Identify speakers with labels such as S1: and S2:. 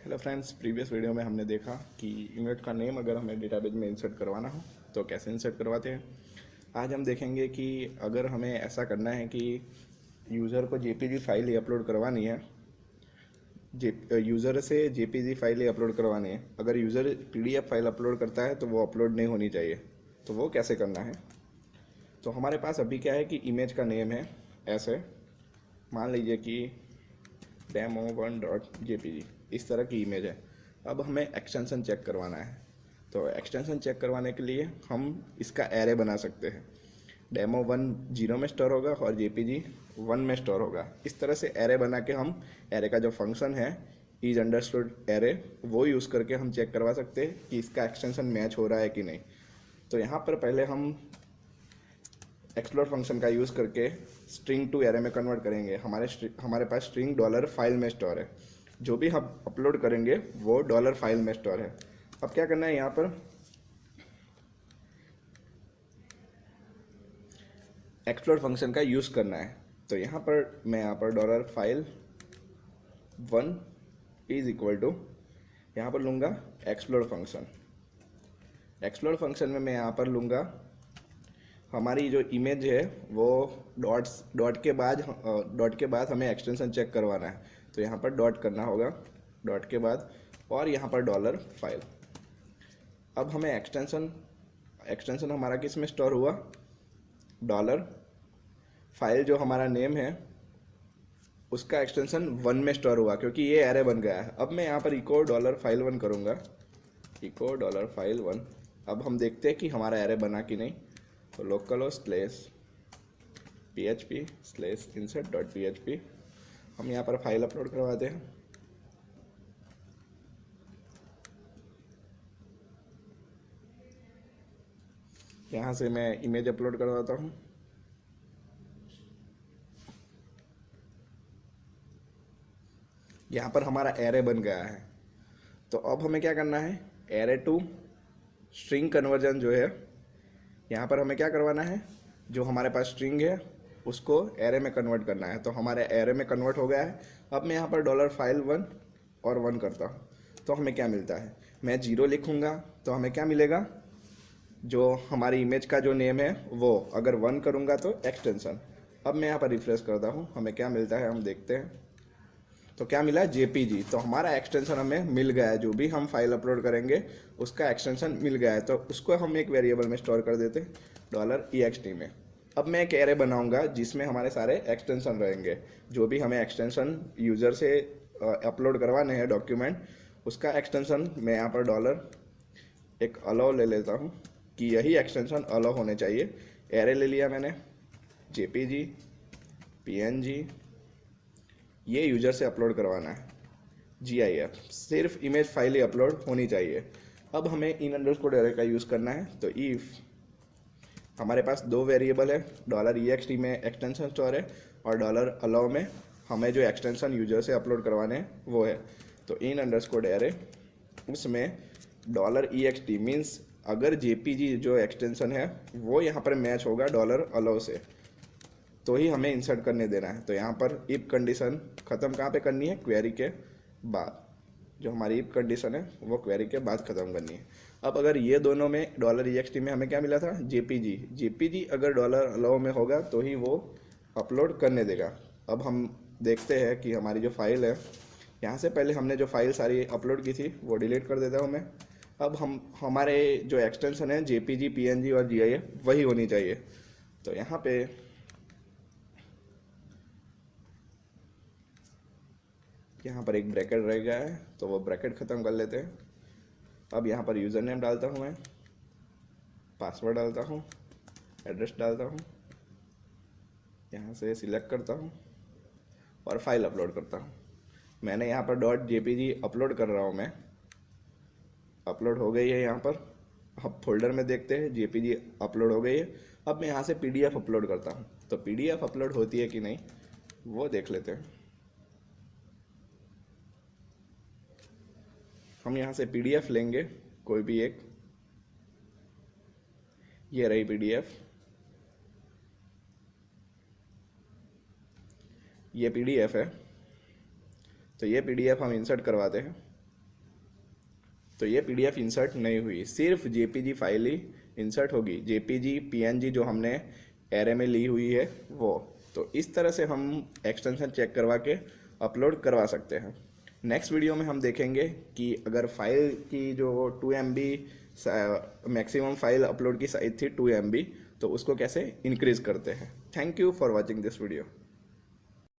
S1: Hello friends, previous video में हमने देखा कि यूनिट का नेम अगर हमें डेटाबेस में इंसर्ट करवाना हो तो कैसे इंसर्ट करवाते हैं। आज हम देखेंगे कि अगर हमें ऐसा करना है कि यूज़र को जेपीजी फाइल ही अपलोड करवानी है, यूज़र से जेपीजी फाइल ही अपलोड करवानी है। अगर यूज़र पीडीएफ फाइल अपलोड करता है तो वो अपलोड नहीं होनी चाहिए। तो वो कैसे करना है? तो हमारे पास अभी क्या है कि इमेज का नेम है ऐसे, मान लीजिए कि demo1.jpg, इस तरह की इमेज है। अब हमें एक्सटेंशन चेक करवाना है। तो एक्सटेंशन चेक करवाने के लिए हम इसका एरे बना सकते हैं। demo1 0 में स्टोर होगा और jpg 1 में स्टोर होगा। इस तरह से एरे बना के हम एरे का जो फंक्शन है इज अंडरस्टूड एरे, वो यूज़ करके हम चेक करवा सकते हैं कि इसका एक्सटेंशन मैच हो रहा है कि नहीं। तो यहाँ पर पहले हम एक्सप्लोर फंक्शन का यूज़ करके स्ट्रिंग टू एरे में कन्वर्ट करेंगे। हमारे पास स्ट्रिंग डॉलर फाइल में स्टोर है। जो भी हम अपलोड करेंगे वो डॉलर फाइल में स्टोर है। अब क्या करना है, यहाँ पर एक्सप्लोर फंक्शन का यूज़ करना है। तो यहाँ पर dollar file 1 is equal to, यहाँ पर लूँगा एक्सप्लोर फंक्शन। एक्सप्लोर फंक्शन में मैं यहाँ पर लूँगा हमारी जो इमेज है वो डॉट के बाद हमें एक्सटेंशन चेक करवाना है। तो यहाँ पर डॉट करना होगा, डॉट के बाद, और यहाँ पर डॉलर फाइल। अब हमें एक्सटेंशन हमारा किस में स्टोर हुआ? डॉलर फाइल जो हमारा नेम है उसका एक्सटेंशन 1 में स्टोर हुआ, क्योंकि ये एरे बन गया है। अब मैं यहाँ पर इको डॉलर फाइल 1 करूँगा, इको डॉलर फाइल 1। अब हम देखते हैं कि हमारा एरे बना कि नहीं। तो localhost/php/insert.php हम यहाँ पर फाइल अपलोड करवाते हैं। यहाँ से मैं इमेज अपलोड करवाता हूँ। यहाँ पर हमारा एरे बन गया है। तो अब हमें क्या करना है, एरे टू स्ट्रिंग कन्वर्जन जो है, यहाँ पर हमें क्या करवाना है, जो हमारे पास स्ट्रिंग है उसको एरे में कन्वर्ट करना है। तो हमारे एरे में कन्वर्ट हो गया है। अब मैं यहाँ पर डॉलर फाइल 1 और 1 करता हूँ तो हमें क्या मिलता है, मैं 0 लिखूँगा तो हमें क्या मिलेगा, जो हमारी इमेज का जो नेम है वो। अगर 1 करूँगा तो एक्सटेंशन। अब मैं यहाँ पर रिफ्रेश करता हूँ, हमें क्या मिलता है हम देखते हैं। तो क्या मिला, जेपीजी। तो हमारा एक्सटेंशन हमें मिल गया है। जो भी हम फाइल अपलोड करेंगे उसका एक्सटेंशन मिल गया है। तो उसको हम एक वेरिएबल में स्टोर कर देते हैं, $ext में। अब मैं एक एरे बनाऊंगा जिसमें हमारे सारे एक्सटेंशन रहेंगे। जो भी हमें एक्सटेंशन यूज़र से अपलोड करवाने हैं डॉक्यूमेंट, उसका एक्सटेंशन मैं यहाँ पर डॉलर एक अलाउ ले लेता हूँ कि यही एक्सटेंशन अलाउ होने चाहिए। एरे ले लिया मैंने, जेपीजी, पीएनजी, ये यूज़र से अपलोड करवाना है। GIF, सिर्फ इमेज फाइल ही अपलोड होनी चाहिए। अब हमें इन अंडरस्कोर एरे का यूज़ करना है। तो इफ़ हमारे पास दो वेरिएबल है, $ext में एक्सटेंशन स्टोर है और $allow में हमें जो एक्सटेंशन यूजर से अपलोड करवाने हैं वो है। तो इन अंडरस्कोर एरे, उसमें $ext मीन्स अगर JPG जो एक्सटेंशन है वो यहाँ पर मैच होगा $allow से, तो ही हमें इंसर्ट करने देना है। तो यहाँ पर इफ कंडीशन ख़त्म कहाँ पे करनी है, क्वेरी के बाद। जो हमारी इफ कंडीशन है वो क्वेरी के बाद ख़त्म करनी है। अब अगर ये दोनों में $ext में हमें क्या मिला था, जेपीजी अगर $allow में होगा तो ही वो अपलोड करने देगा। अब हम देखते हैं कि हमारी जो फाइल है, यहाँ से पहले हमने जो फाइल सारी अपलोड की थी वो डिलीट कर देता हूँ मैं। अब हमारे जो एक्सटेंशन है JPG, PNG और GIF वही होनी चाहिए। तो यहाँ पे एक ब्रैकेट रह गया है तो वो ब्रैकेट ख़त्म कर लेते हैं। अब यहाँ पर यूज़र नेम डालता हूँ मैं, पासवर्ड डालता हूँ, एड्रेस डालता हूँ, यहाँ से सिलेक्ट करता हूँ और फाइल अपलोड करता हूँ। मैंने यहाँ पर .jpg अपलोड कर रहा हूँ मैं, अपलोड हो गई है यहाँ पर। अब फोल्डर में देखते हैं, JPG अपलोड हो गई है। अब मैं यहाँ से PDF अपलोड करता हूँ। तो PDF अपलोड होती है कि नहीं वो देख लेते हैं। हम यहाँ से PDF लेंगे कोई भी एक, ये रही PDF, ये PDF है। तो ये PDF हम इंसर्ट करवाते हैं। तो ये PDF इंसर्ट नहीं हुई, सिर्फ JPG फाइल ही इंसर्ट होगी, JPG PNG जो हमने एरे में ली हुई है वो। तो इस तरह से हम एक्सटेंशन चेक करवा के अपलोड करवा सकते हैं। नेक्स्ट वीडियो में हम देखेंगे कि अगर फाइल की जो 2 MB मैक्सिमम फाइल अपलोड की साइज थी 2 MB, तो उसको कैसे इंक्रीज करते हैं। Thank you for watching this video.